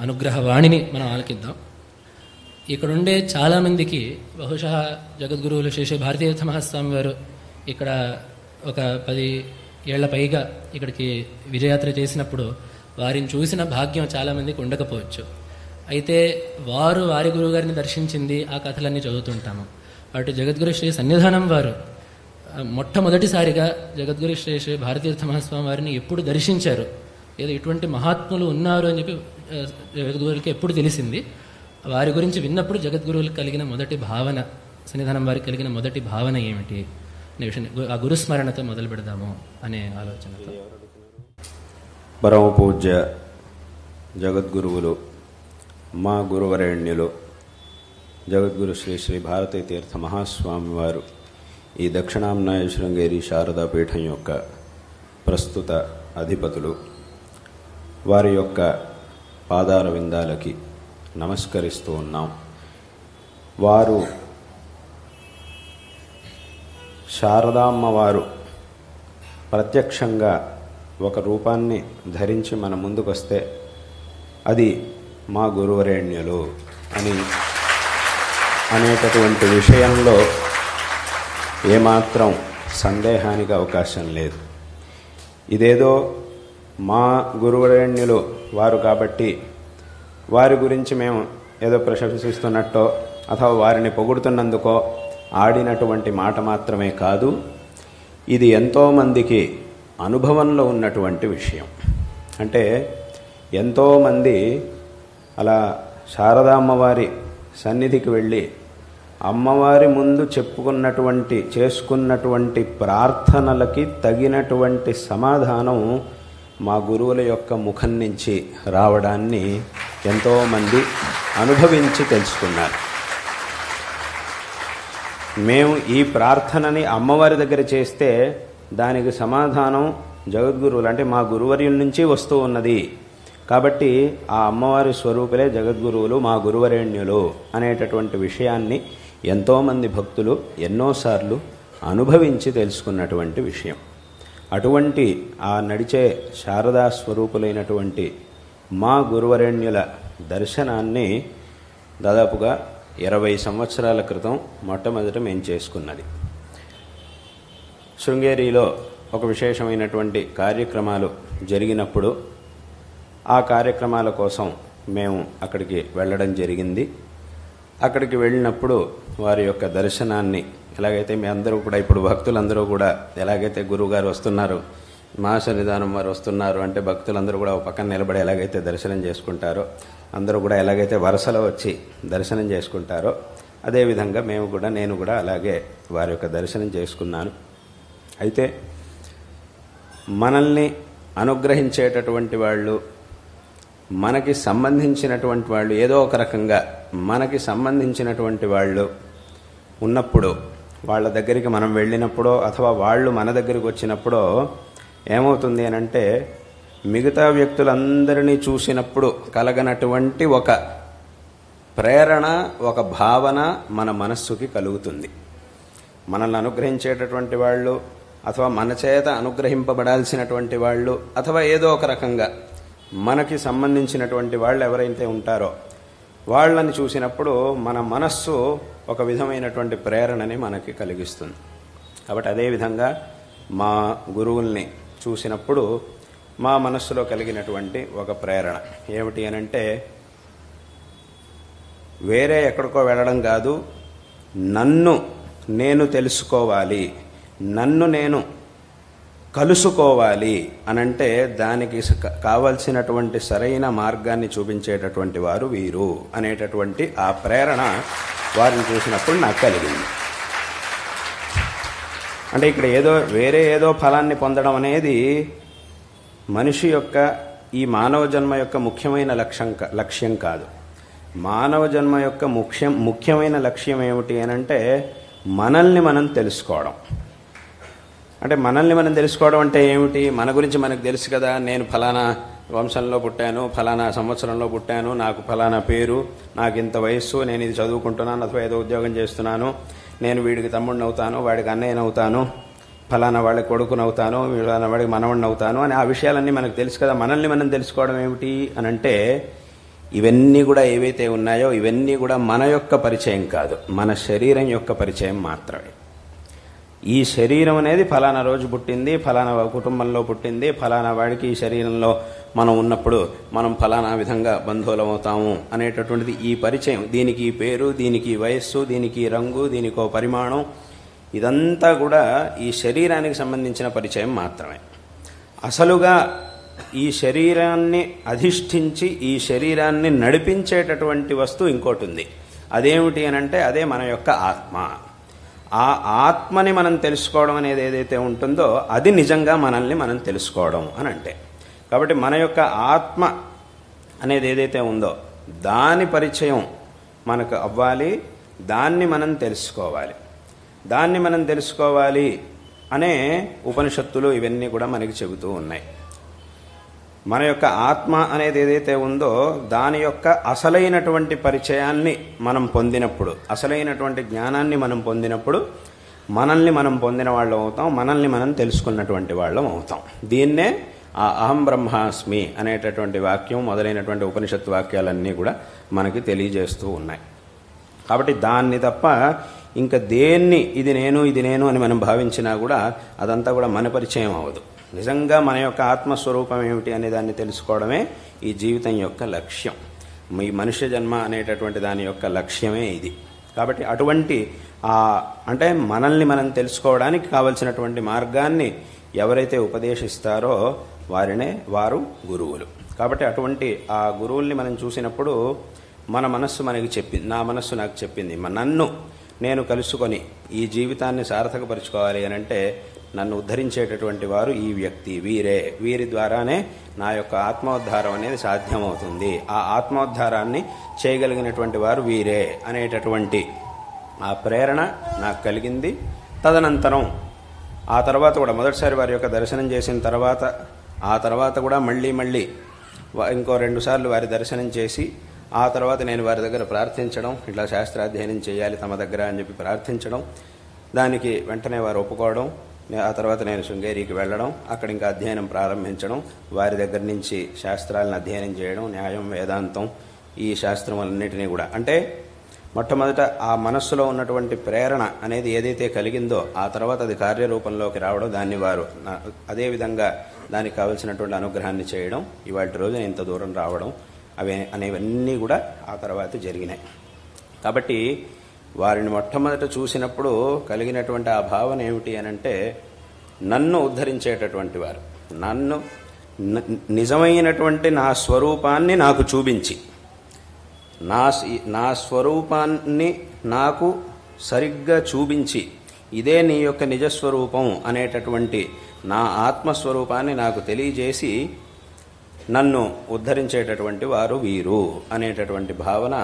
అనుగ్రహవాణిని మనం ఆలకిద్దాం. ఇక్కడుండే చాలామందికి బహుశా జగద్గురువులు శ్రీ శ్రీ భారతీతీర్థ మహాస్వామి వారు ఇక్కడ ఒక 10 ఏళ్ల పైగా ఇక్కడికి విజయయాత్ర చేసినప్పుడు వారిని చూసిన భాగ్యం చాలామందికి ఉండకపోవచ్చు. అయితే వారు వారి గురువుగారిని దర్శించింది ఆ కథలన్నీ చదువుతుంటాము. అటు జగద్గురు శ్రీ సన్నిధానం వారు మొట్టమొదటిసారిగా జగద్గురు శ్రీ శ్రీ భారతీతీర్థ మహాస్వామి వారిని ఎప్పుడు దర్శించారు, ఏదో ఇటువంటి మహాత్ములు ఉన్నారు అని చెప్పి జగద్గురువులకి ఎప్పుడు తెలిసింది. వారి గురించి విన్నప్పుడు జగద్గురువులకు కలిగిన మొదటి భావన, సన్నిధానం వారికి కలిగిన మొదటి భావన ఏమిటి అనే విషయం ఆ గురుస్మరణతో మొదలు పెడదాము అనే ఆలోచనతో. పరమ పూజ్య జగద్గురువులు, మా గురువరేణ్యులు జగద్గురు శ్రీ శ్రీ భారతీ తీర్థ మహాస్వామి వారు ఈ దక్షిణాంనాయ శృంగేరి శారదాపీఠం యొక్క ప్రస్తుత అధిపతులు, వారి యొక్క పాదార విందాలకి నమస్కరిస్తూ ఉన్నాం. వారు శారదామ్మవారు ప్రత్యక్షంగా ఒక రూపాన్ని ధరించి మన ముందుకొస్తే అది మా గురువరేణ్యులు అనేటటువంటి విషయంలో ఏమాత్రం సందేహానికి అవకాశం లేదు. ఇదేదో మా గురువరేణ్యులు వారు కాబట్టి వారి గురించి మేము ఏదో ప్రశంసిస్తున్నట్టో అథవా వారిని పొగుడుతున్నందుకో ఆడినటువంటి మాట మాత్రమే కాదు, ఇది ఎంతోమందికి అనుభవంలో ఉన్నటువంటి విషయం. అంటే ఎంతోమంది అలా శారదామ్మవారి సన్నిధికి వెళ్ళి అమ్మవారి ముందు చేసుకున్నటువంటి ప్రార్థనలకి తగినటువంటి సమాధానం మా గురువుల యొక్క ముఖం నుంచి రావడాన్ని ఎంతోమంది అనుభవించి తెలుసుకున్నారు. మేము ఈ ప్రార్థనని అమ్మవారి దగ్గర చేస్తే దానికి సమాధానం జగద్గురువులు అంటే మా గురువర్యుల నుంచి వస్తూ ఉన్నది కాబట్టి ఆ అమ్మవారి స్వరూపులే జగద్గురువులు, మా గురువరేణ్యులు అనేటటువంటి విషయాన్ని ఎంతోమంది భక్తులు ఎన్నోసార్లు అనుభవించి తెలుసుకున్నటువంటి విషయం. అటువంటి ఆ నడిచే శారదా స్వరూపులైనటువంటి మా గురువరేణ్యుల దర్శనాన్ని దాదాపుగా 20 సంవత్సరాల క్రితం మొట్టమొదట మేము చేసుకున్నది. శృంగేరిలో ఒక విశేషమైనటువంటి కార్యక్రమాలు జరిగినప్పుడు ఆ కార్యక్రమాల కోసం మేము అక్కడికి వెళ్ళడం జరిగింది. అక్కడికి వెళ్ళినప్పుడు వారి యొక్క దర్శనాన్ని ఎలాగైతే మీ అందరూ కూడా ఇప్పుడు భక్తులందరూ కూడా ఎలాగైతే గురువుగారు వస్తున్నారు, మా సన్నిధానం వారు వస్తున్నారు అంటే భక్తులందరూ కూడా ఒక పక్కన నిలబడి ఎలాగైతే దర్శనం చేసుకుంటారో, అందరూ కూడా ఎలాగైతే వరుసలో వచ్చి దర్శనం చేసుకుంటారో అదేవిధంగా నేను కూడా అలాగే వారి యొక్క దర్శనం చేసుకున్నాను. అయితే మనల్ని అనుగ్రహించేటటువంటి వాళ్ళు, మనకి సంబంధించినటువంటి వాళ్ళు, ఏదో ఒక రకంగా మనకి సంబంధించినటువంటి వాళ్ళు ఉన్నప్పుడు వాళ్ళ దగ్గరికి మనం వెళ్ళినప్పుడో అథవా వాళ్ళు మన దగ్గరికి వచ్చినప్పుడో ఏమవుతుంది అనంటే మిగతా వ్యక్తులందరినీ చూసినప్పుడు కలగనటువంటి ఒక ప్రేరణ, ఒక భావన మన మనస్సుకి కలుగుతుంది. మనల్ని అనుగ్రహించేటటువంటి వాళ్ళు అథవా మన చేత అనుగ్రహింపబడాల్సినటువంటి వాళ్ళు అథవా ఏదో ఒక రకంగా మనకి సంబంధించినటువంటి వాళ్ళు ఎవరైతే ఉంటారో వాళ్ళని చూసినప్పుడు మన మనస్సు ఒక విధమైనటువంటి ప్రేరణని మనకి కలిగిస్తుంది. కాబట్టి అదేవిధంగా మా గురువుల్ని చూసినప్పుడు మా మనస్సులో కలిగినటువంటి ఒక ప్రేరణ ఏమిటి అనంటే వేరే ఎక్కడికో వెళ్ళడం కాదు, నన్ను నేను తెలుసుకోవాలి, నన్ను నేను కలుసుకోవాలి అనంటే దానికి కావలసినటువంటి సరైన మార్గాన్ని చూపించేటటువంటి వారు వీరు అనేటటువంటి ఆ ప్రేరణ వారిని చూసినప్పుడు నాకు కలిగింది. అంటే ఇక్కడ వేరే ఏదో ఫలాన్ని పొందడం అనేది మనిషి యొక్క ఈ మానవ జన్మ యొక్క ముఖ్యమైన లక్ష్యం కాదు. మానవ జన్మ యొక్క ముఖ్యమైన లక్ష్యం ఏమిటి అనంటే మనల్ని మనం తెలుసుకోవడం. అంటే మనల్ని మనం తెలుసుకోవడం అంటే ఏమిటి? మన గురించి మనకు తెలుసు కదా, నేను ఫలానా వంశంలో పుట్టాను, ఫలానా సంవత్సరంలో పుట్టాను, నాకు ఫలానా పేరు, నాకు ఇంత వయస్సు, నేను ఇది చదువుకుంటున్నాను అథవా ఏదో ఉద్యోగం చేస్తున్నాను, నేను వీడికి తమ్ముడిని అవుతాను, వాడికి అన్నయ్యని అవుతాను, ఫలానా వాడికి కొడుకునవుతాను, ఫలానా వాడికి మనవడిని అవుతాను అని ఆ విషయాలన్నీ మనకు తెలుసు కదా. మనల్ని మనం తెలుసుకోవడం ఏమిటి అనంటే ఇవన్నీ కూడా ఏవైతే ఉన్నాయో ఇవన్నీ కూడా మన యొక్క పరిచయం కాదు, మన శరీరం యొక్క పరిచయం మాత్రమే. ఈ శరీరం అనేది ఫలానా రోజు పుట్టింది, ఫలానా కుటుంబంలో పుట్టింది, ఫలానా వాడికి ఈ శరీరంలో మనం ఉన్నప్పుడు మనం ఫలానా విధంగా బంధువులం అవుతాము అనేటటువంటిది ఈ పరిచయం. దీనికి ఈ పేరు, దీనికి ఈ వయస్సు, దీనికి ఈ రంగు, దీనికో పరిమాణం, ఇదంతా కూడా ఈ శరీరానికి సంబంధించిన పరిచయం మాత్రమే. అసలుగా ఈ శరీరాన్ని అధిష్ఠించి ఈ శరీరాన్ని నడిపించేటటువంటి వస్తువు ఇంకోటి ఉంది. అదేమిటి అనంటే అదే మన యొక్క ఆత్మ. ఆ ఆత్మని మనం తెలుసుకోవడం అనేది ఏదైతే ఉంటుందో అది నిజంగా మనల్ని మనం తెలుసుకోవడం అని అంటే. కాబట్టి మన యొక్క ఆత్మ అనేది ఏదైతే ఉందో దాని పరిచయం మనకు అవ్వాలి, దాన్ని మనం తెలుసుకోవాలి. దాన్ని మనం తెలుసుకోవాలి అనే ఉపనిషత్తులు ఇవన్నీ కూడా మనకి చెబుతూ ఉన్నాయి. మన యొక్క ఆత్మ అనేది ఏదైతే ఉందో దాని యొక్క అసలైనటువంటి పరిచయాన్ని మనం పొందినప్పుడు, అసలైనటువంటి జ్ఞానాన్ని మనం పొందినప్పుడు మనల్ని మనం పొందిన వాళ్ళం అవుతాం, మనల్ని మనం తెలుసుకున్నటువంటి వాళ్ళం అవుతాం. దీన్నే ఆ అహం బ్రహ్మాస్మి అనేటటువంటి వాక్యం మొదలైనటువంటి ఉపనిషత్తు వాక్యాలన్నీ కూడా మనకి తెలియజేస్తూ ఉన్నాయి. కాబట్టి దాన్ని తప్ప ఇంకా దేన్ని ఇది నేను అని మనం భావించినా కూడా అదంతా కూడా మన పరిచయం అవ్వదు. నిజంగా మన యొక్క ఆత్మస్వరూపం ఏమిటి అనే దాన్ని తెలుసుకోవడమే ఈ జీవితం యొక్క లక్ష్యం. ఈ మనుష్య జన్మ అనేటటువంటి దాని యొక్క లక్ష్యమే ఇది. కాబట్టి అటువంటి అంటే మనల్ని మనం తెలుసుకోవడానికి కావలసినటువంటి మార్గాన్ని ఎవరైతే ఉపదేశిస్తారో వారు గురువులు. కాబట్టి అటువంటి ఆ గురువుల్ని మనం చూసినప్పుడు మన మనస్సు మనకి చెప్పింది, నా మనస్సు నాకు చెప్పింది, నన్ను నేను కలుసుకొని ఈ జీవితాన్ని సార్థకపరుచుకోవాలి అని అంటే నన్ను ఉద్ధరించేటటువంటి వారు ఈ వ్యక్తి, వీరి ద్వారానే నా యొక్క ఆత్మోద్ధారం అనేది సాధ్యమవుతుంది, ఆ ఆత్మోద్ధారాన్ని చేయగలిగినటువంటి వారు వీరే అనేటటువంటి ఆ ప్రేరణ నాకు కలిగింది. తదనంతరం ఆ తర్వాత కూడా మొదటిసారి వారి యొక్క దర్శనం చేసిన తర్వాత ఆ తర్వాత కూడా మళ్ళీ ఇంకో 2 సార్లు వారి దర్శనం చేసి ఆ తర్వాత నేను వారి దగ్గర ప్రార్థించడం, ఇట్లా శాస్త్రాధ్యయనం చేయాలి తమ దగ్గర అని చెప్పి ప్రార్థించడం, దానికి వెంటనే వారు ఒప్పుకోవడం, ఆ తర్వాత నేను శృంగేరికి వెళ్ళడం, అక్కడ ఇంకా అధ్యయనం ప్రారంభించడం, వారి దగ్గర నుంచి శాస్త్రాలను అధ్యయనం చేయడం, న్యాయం, వేదాంతం, ఈ శాస్త్రములన్నిటినీ కూడా. అంటే మొట్టమొదట ఆ మనస్సులో ఉన్నటువంటి ప్రేరణ అనేది ఏదైతే కలిగిందో ఆ తర్వాత అది కార్యరూపంలోకి రావడం, దాన్ని వారు అదేవిధంగా దానికి కావలసినటువంటి అనుగ్రహాన్ని చేయడం, ఇవాళ రోజున ఇంత దూరం రావడం అనేవన్నీ కూడా ఆ తర్వాత జరిగినాయి. కాబట్టి వారిని మొట్టమొదట చూసినప్పుడు కలిగినటువంటి ఆ భావన ఏమిటి అనంటే నన్ను ఉద్ధరించేటటువంటి వారు, నన్ను నిజమైనటువంటి నా స్వరూపాన్ని నాకు చూపించి, నా స్వరూపాన్ని నాకు సరిగ్గా చూపించి, ఇదే నీ యొక్క నిజస్వరూపం అనేటటువంటి నా ఆత్మస్వరూపాన్ని నాకు తెలియజేసి నన్ను ఉద్ధరించేటటువంటి వారు వీరు అనేటటువంటి భావన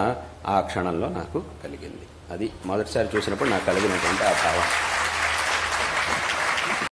ఆ క్షణంలో నాకు కలిగింది. అది మొదటిసారి చూసినప్పుడు నాకు కలిగినటువంటి ఆ భావన.